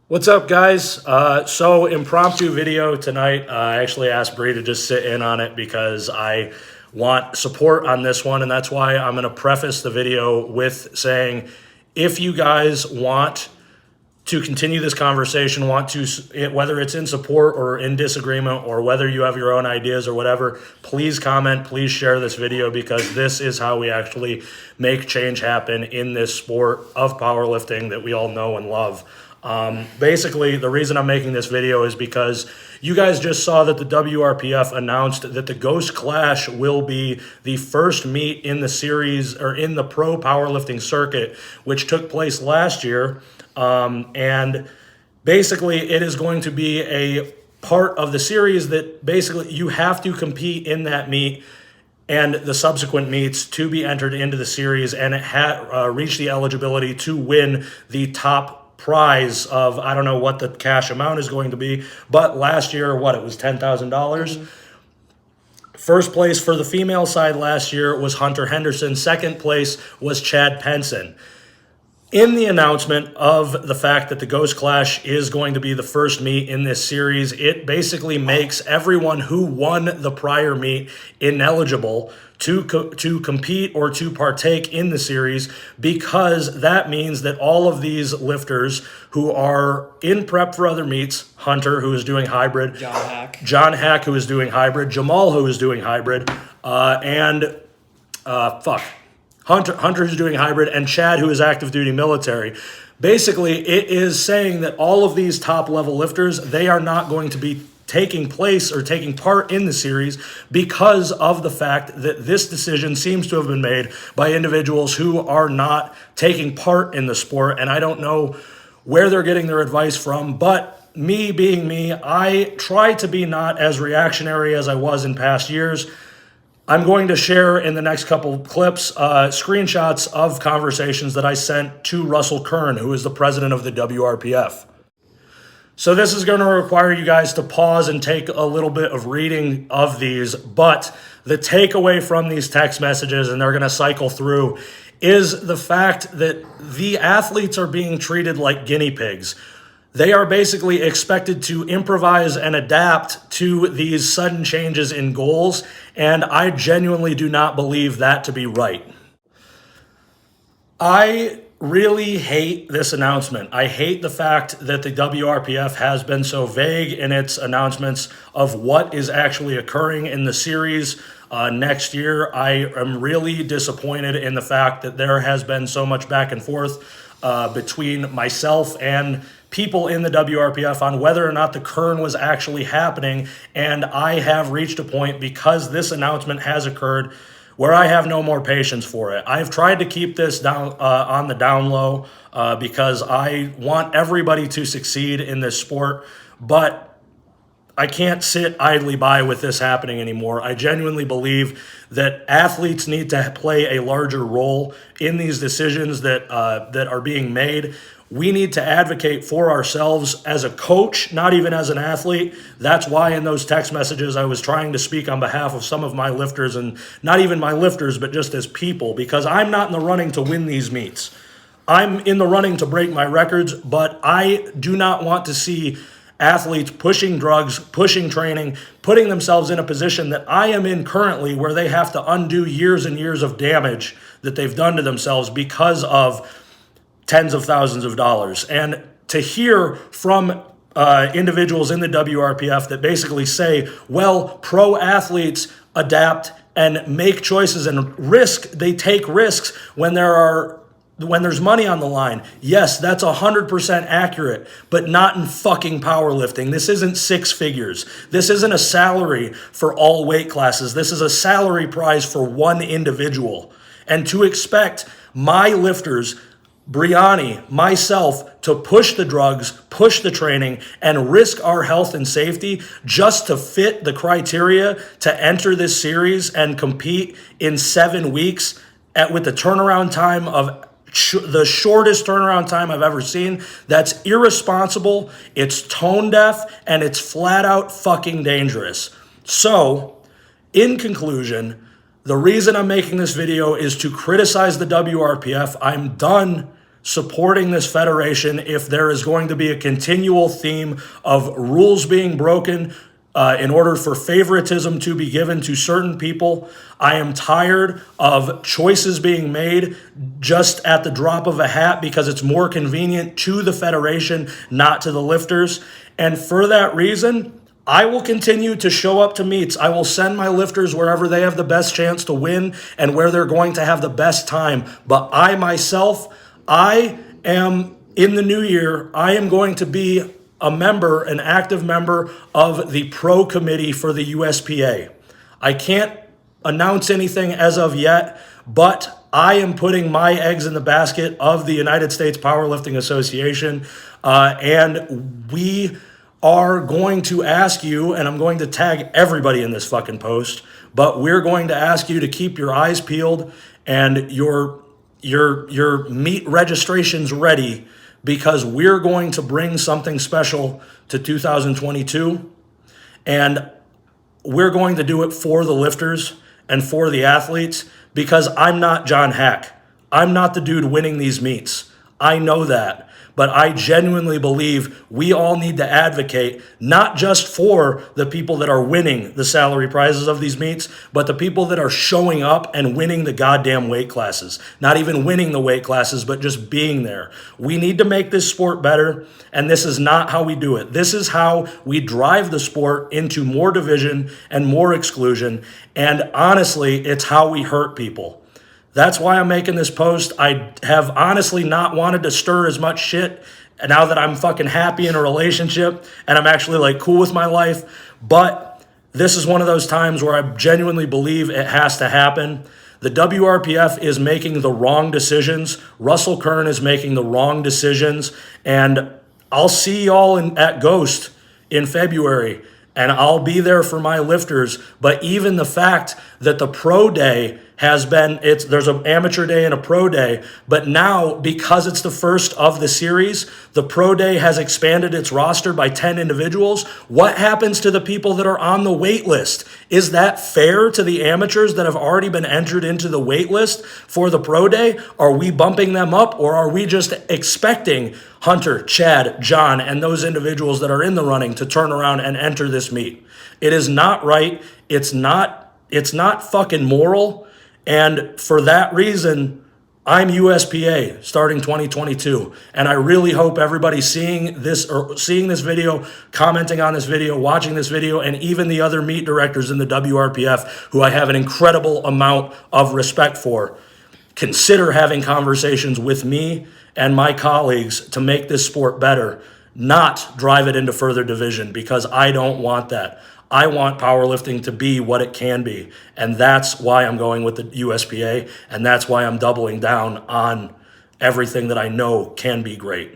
What's up, guys? So impromptu video tonight. I actually asked Bree to just sit in on it because I want support on this one, and that's why I'm going to preface the video with saying, if you guys want to continue this conversation, whether it's in support or in disagreement, or whether you have your own ideas or whatever, please comment, please share this video, because this is how we actually make change happen in this sport of powerlifting that we all know and love. Basically, the reason I'm making this video is because you guys just saw that the WRPF announced that the Ghost Clash will be the first meet in the series, or in the pro powerlifting circuit, which took place last year. And basically, it is going to be a part of the series that basically you have to compete in that meet and the subsequent meets to be entered into the series, and it reached the eligibility to win the top prize of, I don't know what the cash amount is going to be, but last year, it was $10,000. First place for the female side last year was Hunter Henderson. Second place was Chad Penson. In the announcement of the fact that the Ghost Clash is going to be the first meet in this series, it basically makes everyone who won the prior meet ineligible to compete or to partake in the series, because that means that all of these lifters who are in prep for other meets, Hunter, who is doing hybrid, John Hack, who is doing hybrid, Jamal, who is doing hybrid, Hunter, who's doing hybrid, and Chad, who is active duty military. Basically, it is saying that all of these top level lifters, they are not going to be taking place or taking part in the series because of the fact that this decision seems to have been made by individuals who are not taking part in the sport. And I don't know where they're getting their advice from, but me being me, I try to be not as reactionary as I was in past years. I'm going to share in the next couple clips screenshots of conversations that I sent to Russell Kern, who is the president of the WRPF. So this is going to require you guys to pause and take a little bit of reading of these, but the takeaway from these text messages, and they're going to cycle through, is the fact that the athletes are being treated like guinea pigs. They are basically expected to improvise and adapt to these sudden changes in goals, and I genuinely do not believe that to be right. I really hate this announcement. I hate the fact that the WRPF has been so vague in its announcements of what is actually occurring in the series next year. I am really disappointed in the fact that there has been so much back and forth between myself and people in the WRPF on whether or not the Kern was actually happening, and I have reached a point, because this announcement has occurred, where I have no more patience for it. I've tried to keep this down on the down low because I want everybody to succeed in this sport, but I can't sit idly by with this happening anymore. I genuinely believe that athletes need to play a larger role in these decisions that are being made. We need to advocate for ourselves as a coach, not even as an athlete. That's why in those text messages I was trying to speak on behalf of some of my lifters, and not even my lifters, but just as people, because I'm not in the running to win these meets. I'm in the running to break my records, but I do not want to see athletes pushing drugs, pushing training, putting themselves in a position that I am in currently, where they have to undo years and years of damage that they've done to themselves because of tens of thousands of dollars. And to hear from individuals in the WRPF that basically say, well, pro athletes adapt and make choices and they take risks when there's money on the line. Yes, that's 100% accurate, but not in fucking powerlifting. This isn't six figures. This isn't a salary for all weight classes. This is a salary prize for one individual. And to expect my lifters, Brianni, myself, to push the drugs, push the training, and risk our health and safety just to fit the criteria to enter this series and compete in 7 weeks with the turnaround time of the shortest turnaround time I've ever seen, that's irresponsible, it's tone deaf, and it's flat out fucking dangerous. So, in conclusion, the reason I'm making this video is to criticize the WRPF. I'm done supporting this federation if there is going to be a continual theme of rules being broken in order for favoritism to be given to certain people. I am tired of choices being made just at the drop of a hat because it's more convenient to the federation, not to the lifters. And for that reason, I will continue to show up to meets. I will send my lifters wherever they have the best chance to win and where they're going to have the best time. But I myself, I am, in the new year, I am going to be a member, an active member of the pro committee for the USPA. I can't announce anything as of yet, but I am putting my eggs in the basket of the United States Powerlifting Association, and we are going to ask you, and I'm going to tag everybody in this fucking post, but we're going to ask you to keep your eyes peeled and your meet registrations ready, because we're going to bring something special to 2022, and we're going to do it for the lifters and for the athletes, because I'm not John Hack. I'm not the dude winning these meets. I know that. But I genuinely believe we all need to advocate, not just for the people that are winning the salary prizes of these meets, but the people that are showing up and winning the goddamn weight classes. Not even winning the weight classes, but just being there. We need to make this sport better, and this is not how we do it. This is how we drive the sport into more division and more exclusion, and honestly, it's how we hurt people. That's why I'm making this post. I have honestly not wanted to stir as much shit now that I'm fucking happy in a relationship and I'm actually like cool with my life. But this is one of those times where I genuinely believe it has to happen. The WRPF is making the wrong decisions. Russell Kern is making the wrong decisions. And I'll see y'all at Ghost in February, and I'll be there for my lifters. But even the fact that the pro day has been, there's an amateur day and a pro day, but now because it's the first of the series, the pro day has expanded its roster by 10 individuals. What happens to the people that are on the wait list? Is that fair to the amateurs that have already been entered into the wait list for the pro day? Are we bumping them up, or are we just expecting Hunter, Chad, John, and those individuals that are in the running to turn around and enter this meet? It is not right. It's not fucking moral. And for that reason, I'm USPA starting 2022. And I really hope everybody seeing this video, commenting on this video, watching this video, and even the other meet directors in the WRPF, who I have an incredible amount of respect for, consider having conversations with me and my colleagues to make this sport better, not drive it into further division, because I don't want that. I want powerlifting to be what it can be. And that's why I'm going with the USPA. And that's why I'm doubling down on everything that I know can be great.